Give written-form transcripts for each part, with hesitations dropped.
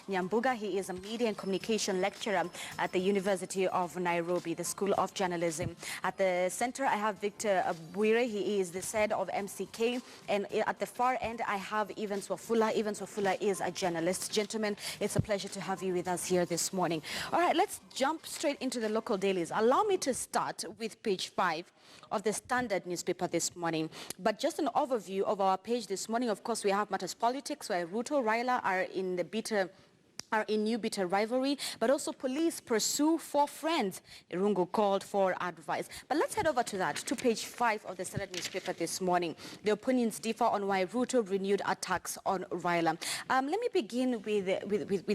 Nyambuga. He is a media and communication lecturer at the University of Nairobi, the School of Journalism. At the center, I have Victor Bwire. He is the head of MCK. And at the far end, I have Evans Wafula. Evans Wafula is a journalist. Gentlemen, it's a pleasure to have you with us here this morning. All right, let's jump straight into the local dailies. Allow me to start with page 5 of the Standard newspaper this morning. But just an overview of our page this morning. Of course, we have matters politics, where Ruto, Raila are in new bitter rivalry, but also police pursue 4 friends. Irungu called for advice. But let's head over to that, to page 5 of the Standard newspaper this morning. The opinions differ on why Ruto renewed attacks on Raila. Let me begin with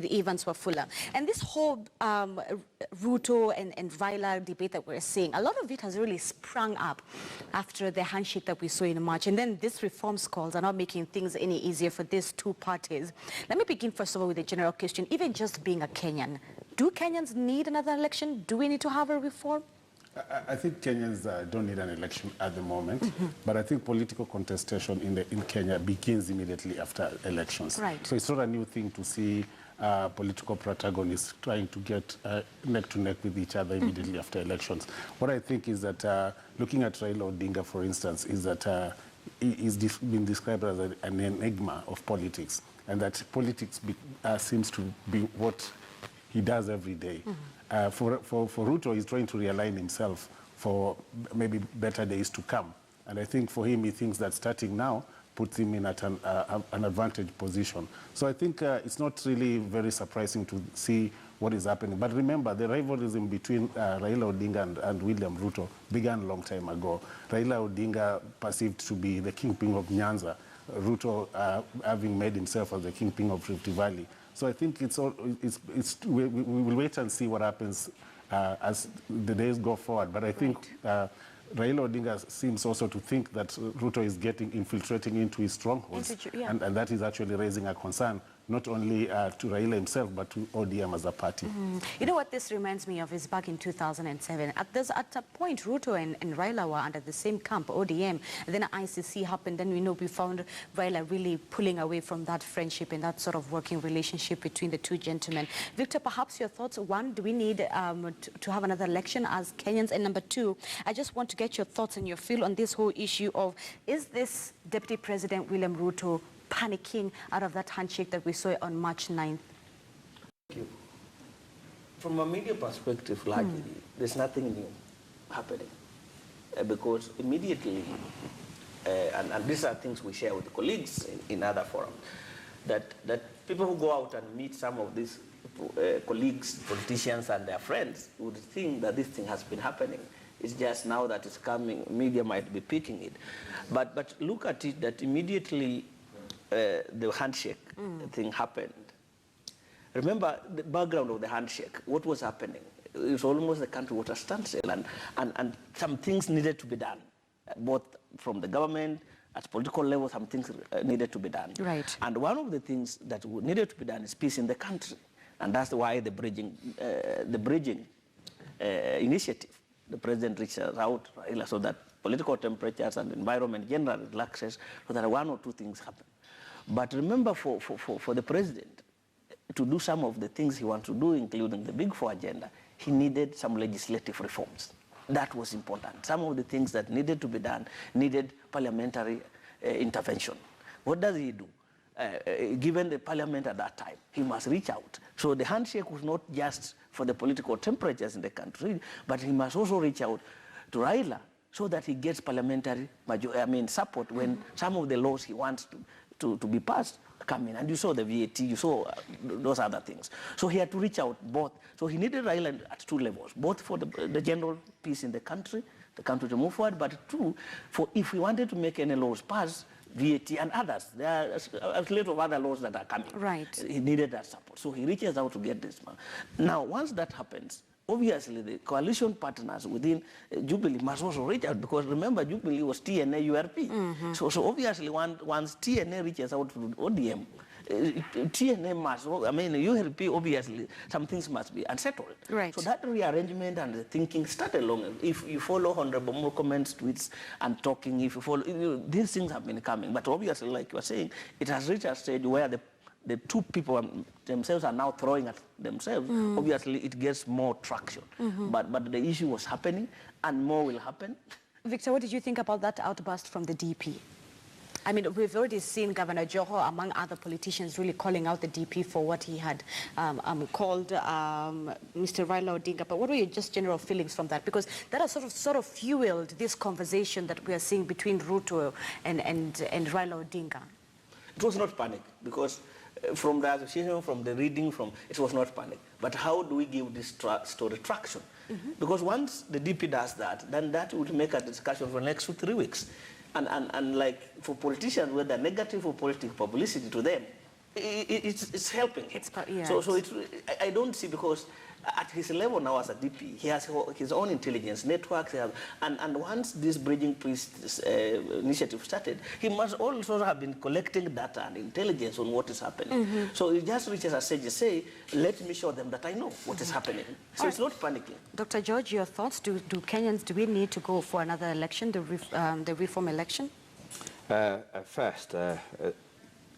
Evans Wafula. And this whole Ruto and Raila debate that we're seeing, a lot of it has really sprung up after the handshake that we saw in March. And then these reforms calls are not making things any easier for these two parties. Let me begin first of all with the general question. Even just being a Kenyan, do Kenyans need another election? Do we need to have a reform? I think Kenyans don't need an election at the moment, but I think political contestation in Kenya begins immediately after elections. Right. So it's not a new thing to see political protagonists trying to get neck to neck with each other immediately after elections. What I think is that looking at Raila Odinga, for instance, is that he's been described as an enigma of politics, and that politics seems to be what he does every day. For Ruto, he's trying to realign himself for maybe better days to come. And I think for him, he thinks that starting now puts him in at an advantage position. So I think it's not really very surprising to see what is happening. But remember, the rivalry between Raila Odinga and William Ruto began a long time ago. Raila Odinga perceived to be the kingpin of Nyanza, Ruto having made himself as the kingpin of Rift Valley. So I think we will wait and see what happens as the days go forward. But I think Raila Odinga seems also to think that Ruto is infiltrating into his strongholds, and that is actually raising a concern, not only to Raila himself, but to ODM as a party. You know what this reminds me of is back in 2007. At a point, Ruto and Raila were under the same camp, ODM, and then ICC happened. Then we found Raila really pulling away from that friendship and that sort of working relationship between the two gentlemen. Victor, perhaps your thoughts. One, do we need to have another election as Kenyans? And number two, I just want to get your thoughts and your feel on this whole issue of, is this Deputy President William Ruto panicking out of that handshake that we saw on March 9th? Thank you. From a media perspective, largely, there's nothing new happening. Because immediately, and these are things we share with colleagues in other forums, that people who go out and meet some of these colleagues, politicians and their friends would think that this thing has been happening. It's just now that it's coming, media might be picking it. But look at it, that immediately the handshake thing happened. Remember the background of the handshake, what was happening? It was almost the country was a standstill, and some things needed to be done, both from the government, at political level, some things needed to be done. Right. And one of the things that needed to be done is peace in the country. And that's why the bridging initiative, the president reaches out so that political temperatures and environment generally relaxes, so that 1 or 2 things happen. But remember, for the president to do some of the things he wants to do, including the Big Four agenda, he needed some legislative reforms. That was important. Some of the things that needed to be done needed parliamentary intervention. What does he do? Given the parliament at that time, he must reach out. So the handshake was not just for the political temperatures in the country, but he must also reach out to Raila so that he gets parliamentary support when some of the laws he wants to be passed come in. And you saw the VAT, you saw those other things. So he had to reach out both. So he needed Raila at 2 levels, both for the general peace in the country to move forward, but 2, for if we wanted to make any laws pass, VAT and others, there are a lot of other laws that are coming. Right. He needed that support. So he reaches out to get this. Now, once that happens, obviously the coalition partners within Jubilee must also reach out, because remember, Jubilee was TNA URP. So obviously once TNA reaches out to ODM, TNA must, URP, obviously, some things must be unsettled. Right. So that rearrangement and the thinking started long. If you follow Honorable Murkomen's tweets and talking, if you follow, these things have been coming. But obviously, like you were saying, it has reached a stage where the two people themselves are now throwing at themselves, obviously it gets more traction. But the issue was happening, and more will happen. Victor, what did you think about that outburst from the DP? I mean, we've already seen Governor Joho, among other politicians, really calling out the DP for what he had called Mr. Raila Odinga. But what were your just general feelings from that? Because that has sort of fueled this conversation that we are seeing between Ruto and Raila Odinga. It was not panic, because from the association, from the reading, it was not panic. But how do we give this story traction? Because once the DP does that, then that would make a discussion for the next 2 to 3 weeks. And like for politicians, whether negative or political publicity to them, it's helping him. So I don't see, because at his level now as a DP, he has his own intelligence networks, and once this Bridging Peace initiative started, he must also have been collecting data and intelligence on what is happening. So it just reaches a stage to say, let me show them that I know what is happening. So it's not panicking. Dr. George, your thoughts? Do we need to go for another election, the reform election? First,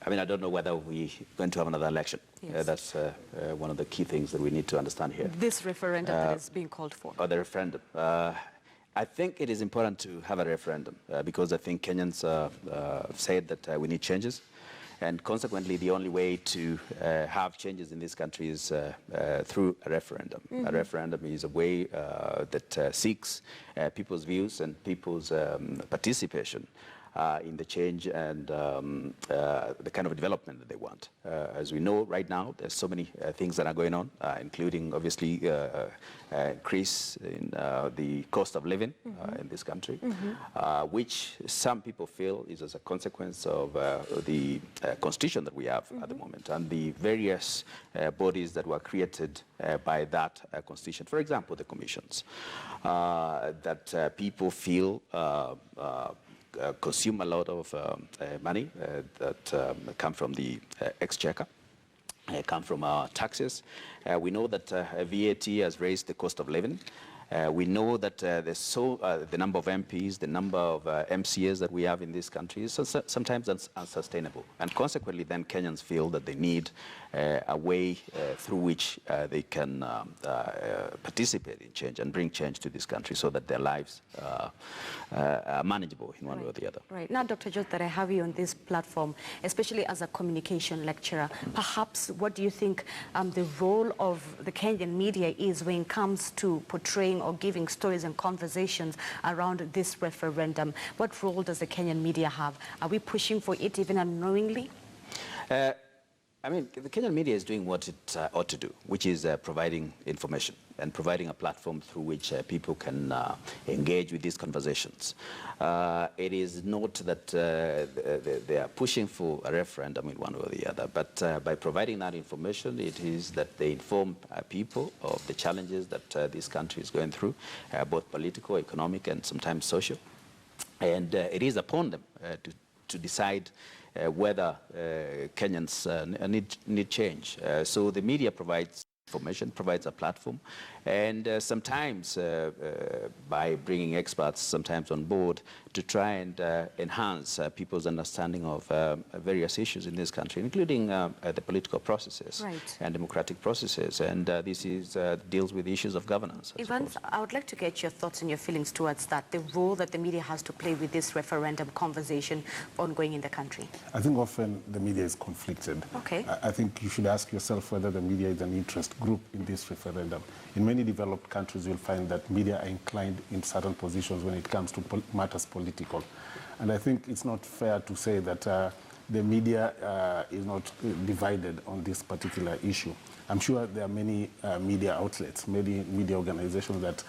I mean, I don't know whether we're going to have another election. Yes. That's one of the key things that we need to understand here. This referendum that is being called for. Or the referendum. I think it is important to have a referendum because I think Kenyans said that we need changes. And consequently, the only way to have changes in this country is through a referendum. A referendum is a way that seeks people's views and people's participation in the change and the kind of development that they want. As we know right now, there's so many things that are going on, including obviously increase in the cost of living in this country, which some people feel is as a consequence of the constitution that we have at the moment and the various bodies that were created by that constitution. For example, the commissions that people feel consume a lot of money that come from the exchequer, come from our taxes. We know that VAT has raised the cost of living. We know that the number of MPs, the number of MCAs that we have in this country is sometimes unsustainable. And consequently, then Kenyans feel that they need a way through which they can participate in change and bring change to this country so that their lives are manageable in one way or the other. Right. Now, Dr. George, that I have you on this platform, especially as a communication lecturer, perhaps what do you think the role of the Kenyan media is when it comes to portraying or giving stories and conversations around this referendum? What role does the Kenyan media have? Are we pushing for it even unknowingly? I mean, the Kenyan media is doing what it ought to do, which is providing information and providing a platform through which people can engage with these conversations. It is not that they are pushing for a referendum in one way or the other, but by providing that information, it is that they inform people of the challenges that this country is going through, both political, economic, and sometimes social. And it is upon them to decide whether Kenyans need change. So the media provides information, provides a platform, and sometimes by bringing experts sometimes on board to try and enhance people's understanding of various issues in this country, including the political processes and democratic processes. And this is deals with issues of governance. Evans, I would like to get your thoughts and your feelings towards that, the role that the media has to play with this referendum conversation ongoing in the country. I think often the media is conflicted. Okay. I think you should ask yourself whether the media is an interest group in this referendum. In many developed countries, you'll find that media are inclined in certain positions when it comes to matters political. And I think it's not fair to say that the media is not divided on this particular issue. I'm sure there are many media outlets, many media organizations that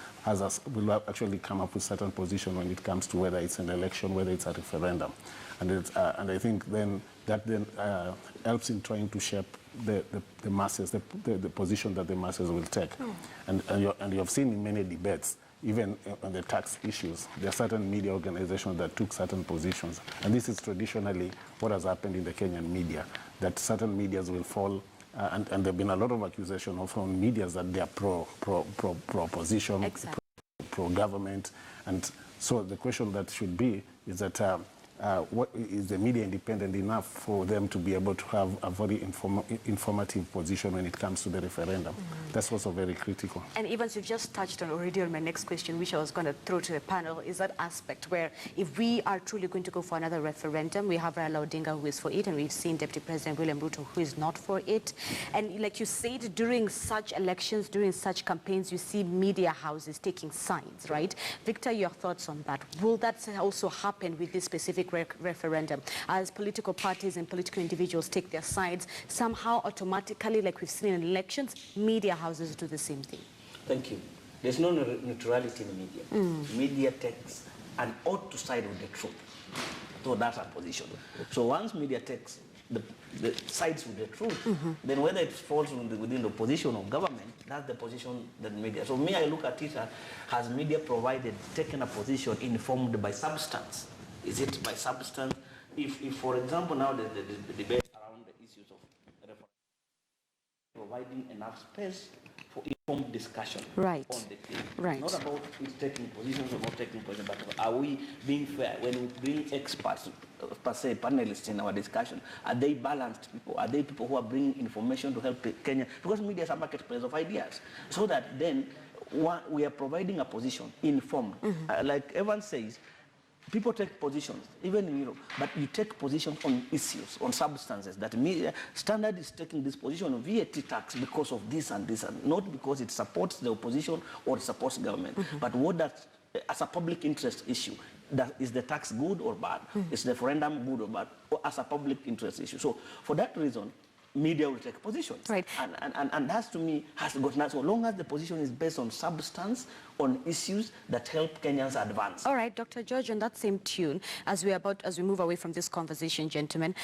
will actually come up with certain positions when it comes to whether it's an election, whether it's a referendum. And I think that helps in trying to shape the masses, the position that the masses will take. And you have seen in many debates, even on the tax issues, there are certain media organizations that took certain positions. And this is traditionally what has happened in the Kenyan media, that certain medias will fall, and there have been a lot of accusations from medias that they are pro-opposition, pro-government. And so the question that should be is that what is the media independent enough for them to be able to have a very informative position when it comes to the referendum? That's also very critical. And Evans, you've just touched on already on my next question, which I was going to throw to the panel, is that aspect where if we are truly going to go for another referendum, we have Raila Odinga who is for it, and we've seen Deputy President William Ruto who is not for it. And like you said, during such elections, during such campaigns, you see media houses taking sides, right? Victor, your thoughts on that? Will that also happen with this specific referendum? As political parties and political individuals take their sides, somehow automatically, like we've seen in elections, media houses do the same thing. Thank you. There's no neutrality in media. Media takes an oath to side with the truth. So that's our position. So once media takes the sides with the truth, then whether it falls within the position of government, that's the position that media. So me, I look at it as, has media taken a position informed by substance? Is it by substance? If for example, now the debate around the issues of referendum, providing enough space for informed discussion on the thing. Right. Not about it taking positions or not taking positions, but are we being fair when we bring experts, per se panelists in our discussion? Are they balanced people? Are they people who are bringing information to help Kenya? Because media is a marketplace of ideas. So that then we are providing a position informed. Like Evan says, people take positions, even in Europe, but you take positions on issues, on substances. That media Standard is taking this position of VAT tax because of this and this, and not because it supports the opposition or it supports government. But what that, as a public interest issue, is the tax good or bad? Is the referendum good or bad? Or as a public interest issue. So for that reason, media will take positions. Right. And that, to me, has got, so long as the position is based on substance, on issues that help Kenyans advance. All right, Dr. George, on that same tune, as we move away from this conversation, gentlemen,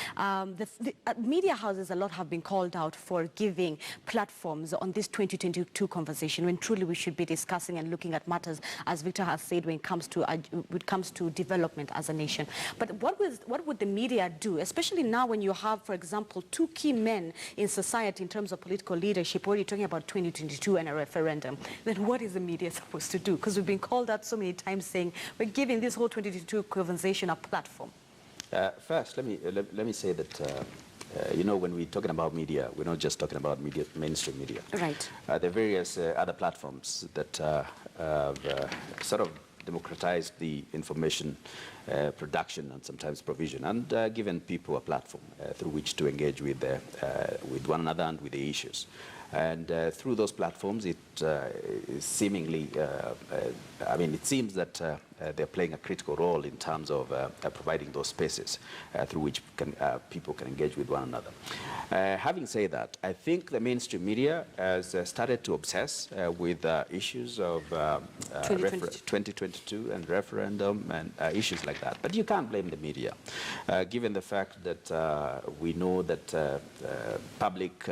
media houses a lot have been called out for giving platforms on this 2022 conversation, when truly we should be discussing and looking at matters, as Victor has said, when it comes to development as a nation. But what would the media do, especially now when you have, for example, two key men in society in terms of political leadership, already talking about 2022 and a referendum? Then what is the media supposed to do? Because we've been called out so many times saying we're giving this whole 2022 conversation a platform. First, let me say that you know, when we're talking about media, we're not just talking about media, mainstream media. Right. There are various other platforms that have sort of democratized the information production and sometimes provision, and given people a platform through which to engage with one another and with the issues. And through those platforms, it is seemingly, I mean, it seems that they're playing a critical role in terms of providing those spaces through which people can engage with one another. Having said that, I think the mainstream media has started to obsess with issues of 2022 and referendum and issues like that. But you can't blame the media, given the fact that we know that public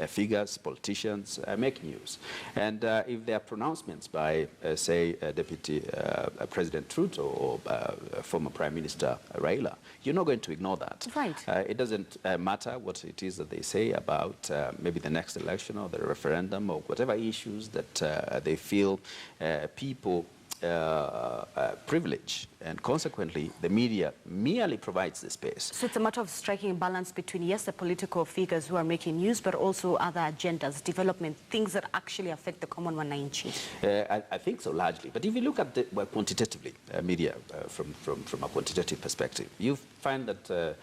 figures, politicians make news. And if there are pronouncements by, say, Deputy President Ruto or former Prime Minister Raila, you're not going to ignore that. Right. It doesn't matter what it is that they say about maybe the next election or the referendum or whatever issues that they feel people privilege, and consequently the media merely provides the space. So it's a matter of striking a balance between, yes, the political figures who are making news, but also other agendas, development, things that actually affect the common man in chief. I think so, largely. But if you look at the quantitatively, media from a quantitative perspective, you find that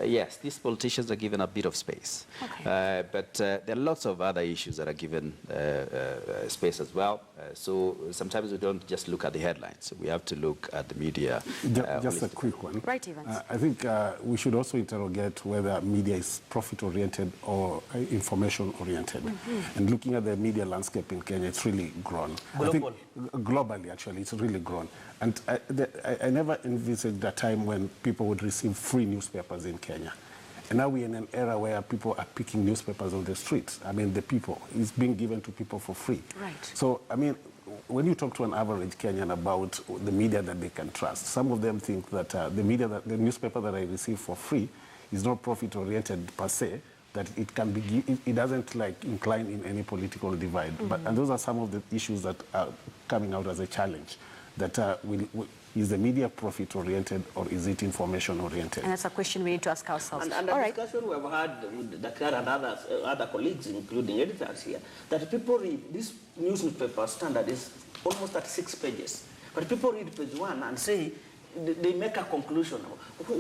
yes, these politicians are given a bit of space. Okay. But there are lots of other issues that are given space as well. So sometimes we don't just look at the headlines. We have to look at the media. Just a quick one. Right, Evans. I think we should also interrogate whether media is profit-oriented or information-oriented. And looking at the media landscape in Kenya, it's really grown. I think globally, actually, it's really grown. And I never envisaged a time when people would receive free newspapers in Kenya. And now we're in an era where people are picking newspapers on the streets. I mean, it's being given to people for free. Right. So, I mean, when you talk to an average Kenyan about the media that they can trust, some of them think that the newspaper that I receive for free is not profit-oriented per se, that it doesn't like incline in any political divide. And those are some of the issues that are coming out as a challenge, that is the media profit-oriented or is it information-oriented? And that's a question we need to ask ourselves. And the discussion we have had with Dakar and other colleagues, including editors here, that people read, this newspaper Standard is almost 36 pages. But people read page 1 and say, they make a conclusion.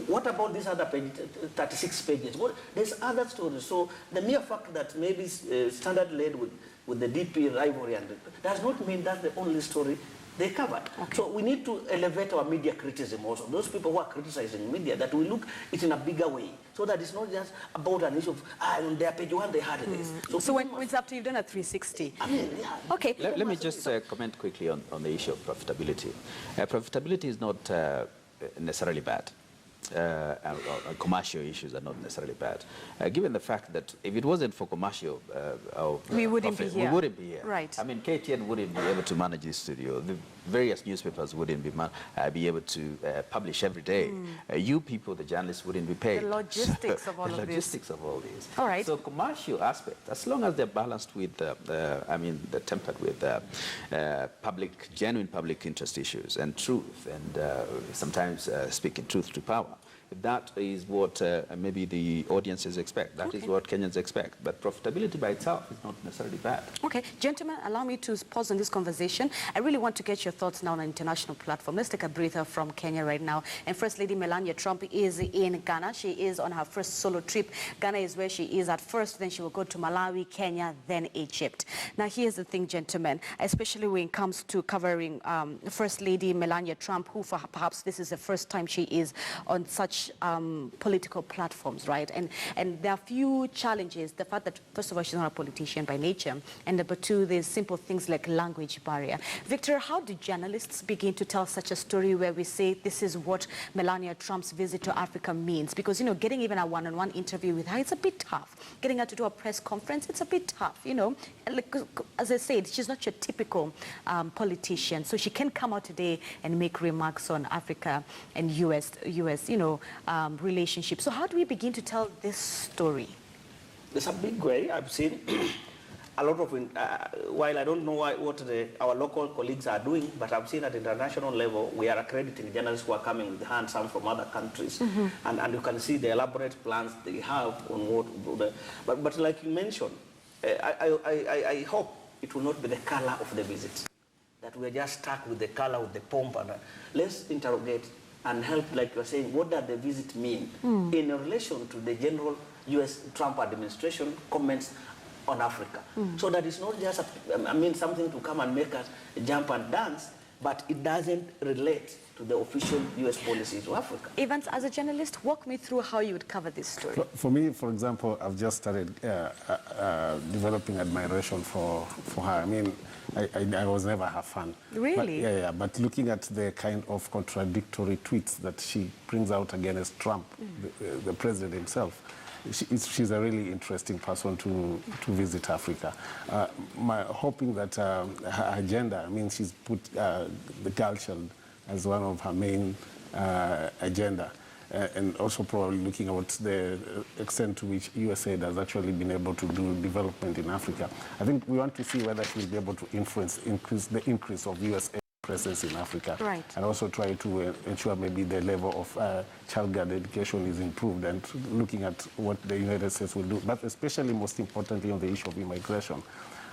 What about this other page, 36 pages? There's other stories. So the mere fact that maybe Standard led with the DP rivalry and does not mean that's the only story they covered. Okay. So we need to elevate our media criticism also. Those people who are criticizing media, that we look it in a bigger way, so that it's not just about an issue of, on their page 1 they had this. So when it's up to you've done a 360. I mean, yeah. Okay. Let me just comment quickly on the issue of profitability. Profitability is not necessarily bad. Commercial issues are not necessarily bad. Given the fact that if it wasn't for commercial we wouldn't profit, be here. we wouldn't be here. Right. I mean, KTN wouldn't be able to manage this studio. The various newspapers wouldn't be able to publish every day. You people, the journalists, wouldn't be paid. The logistics of all of this. The logistics of all this. All right. So commercial aspect, as long as they're balanced with, they're tempered with genuine public interest issues and truth, and sometimes speaking truth to power. That is what maybe the audiences expect. That is what Kenyans expect. But profitability by itself is not necessarily bad. Okay, gentlemen, allow me to pause on this conversation. I really want to get your thoughts now on an international platform. Let's take a breather from Kenya right now. And First Lady Melania Trump is in Ghana. She is on her first solo trip. Ghana is where she is at first. Then she will go to Malawi, Kenya, then Egypt. Now, here's the thing, gentlemen, especially when it comes to covering First Lady Melania Trump, who perhaps this is the first time she is on such political platforms, right? And there are few challenges. The fact that, first of all, she's not a politician by nature, and number two, there's simple things like language barrier. Victor, how do journalists begin to tell such a story where we say this is what Melania Trump's visit to Africa means? Because, you know, getting even a one-on-one interview with her, it's a bit tough. Getting her to do a press conference, it's a bit tough, you know. Like, as I said, she's not your typical politician, so she can come out today and make remarks on Africa and US, you know, relationship. So how do we begin to tell this story? There's a big way. I've seen a lot of, while I don't know what our local colleagues are doing, but I've seen at international level, we are accrediting journalists who are coming with hands some from other countries. And you can see the elaborate plans they have on what, but like you mentioned, I hope it will not be the color of the visit, that we're just stuck with the color, with the pomp, and let's interrogate and help, like you're saying, what does the visit mean in relation to the general U.S. Trump administration comments on Africa? So that it's not just, something to come and make us jump and dance, but it doesn't relate to the official U.S. policies to Africa. Evans, as a journalist, walk me through how you would cover this story. For me, for example, I've just started developing admiration for her. I mean, I was never her fan. Really? But looking at the kind of contradictory tweets that she brings out against Trump, the president himself, she's a really interesting person to visit Africa. Hoping that her agenda, she's put the girl child as one of her main agenda. And also probably looking at the extent to which USAID has actually been able to do development in Africa. I think we want to see whether she will be able to increase the increase of USAID presence in Africa. Right. And also try to ensure maybe the level of child care education is improved, and looking at what the United States will do, but especially most importantly on the issue of immigration.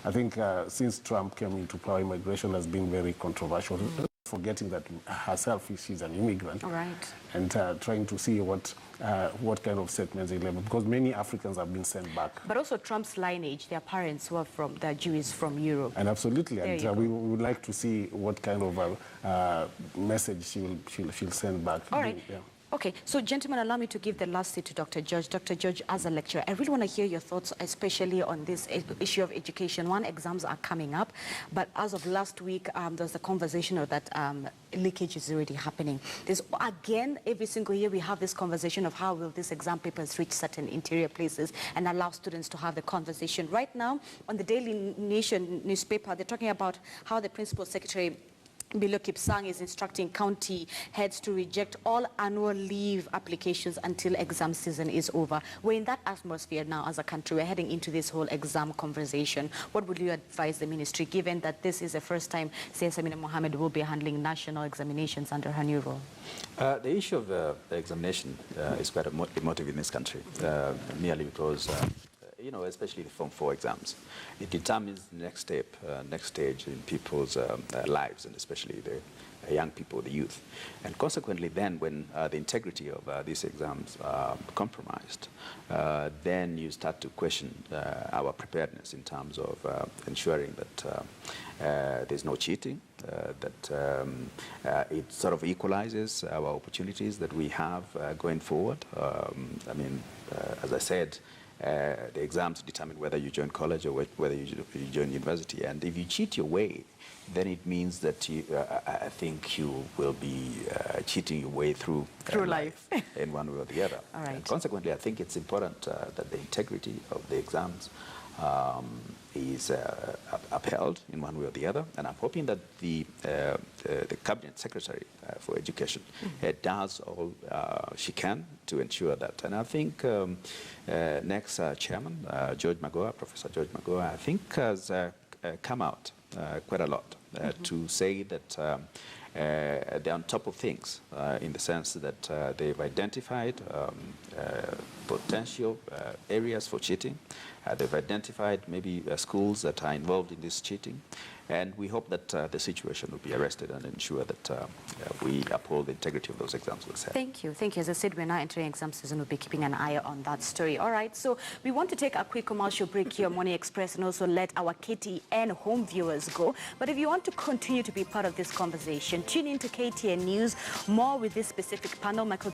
I think since Trump came into power, immigration has been very controversial. Forgetting that herself, she's an immigrant, right, and trying to see what kind of statements they level, because many Africans have been sent back. But also Trump's lineage, their parents were from, the Jews from Europe. And absolutely, and we would like to see what kind of message she'll send back. All right. Yeah. Okay, so gentlemen, allow me to give the last seat to Dr. George. Dr. George, as a lecturer, I really want to hear your thoughts, especially on this issue of education. Exams are coming up, but as of last week, there was a conversation of that leakage is already happening. There's, again, every single year we have this conversation of how will these exam papers reach certain interior places and allow students to have the conversation. Right now, on the Daily Nation newspaper, they're talking about how the principal secretary Bilo Kipsang is instructing county heads to reject all annual leave applications until exam season is over. We're in that atmosphere now as a country. We're heading into this whole exam conversation. What would you advise the ministry, given that this is the first time Samina Mohammed will be handling national examinations under her new role? The issue of the examination is quite emotive in this country, merely because especially the Form 4 exams. It determines the next step, next stage in people's lives, and especially the young people, the youth. And consequently then, when the integrity of these exams are compromised, then you start to question our preparedness in terms of ensuring that there's no cheating, that it sort of equalizes our opportunities that we have going forward. As I said, the exams determine whether you join college or whether you join university. And if you cheat your way, then it means that I think you will be cheating your way through life in one way or the other. All right. And consequently, I think it's important that the integrity of the exams is upheld in one way or the other, and I'm hoping that the Cabinet Secretary for Education does all she can to ensure that. And I think next Chairman, Professor George Magoha, I think has come out quite a lot to say that they're on top of things in the sense that they've identified potential areas for cheating. They've identified maybe schools that are involved in this cheating. And we hope that the situation will be arrested and ensure that we uphold the integrity of those exams. Thank you. Thank you. As I said, we're now entering exam season. We'll be keeping an eye on that story. All right. So we want to take a quick commercial break here on Money Express and also let our KTN home viewers go. But if you want to continue to be part of this conversation, tune into KTN News. More with this specific panel. Michael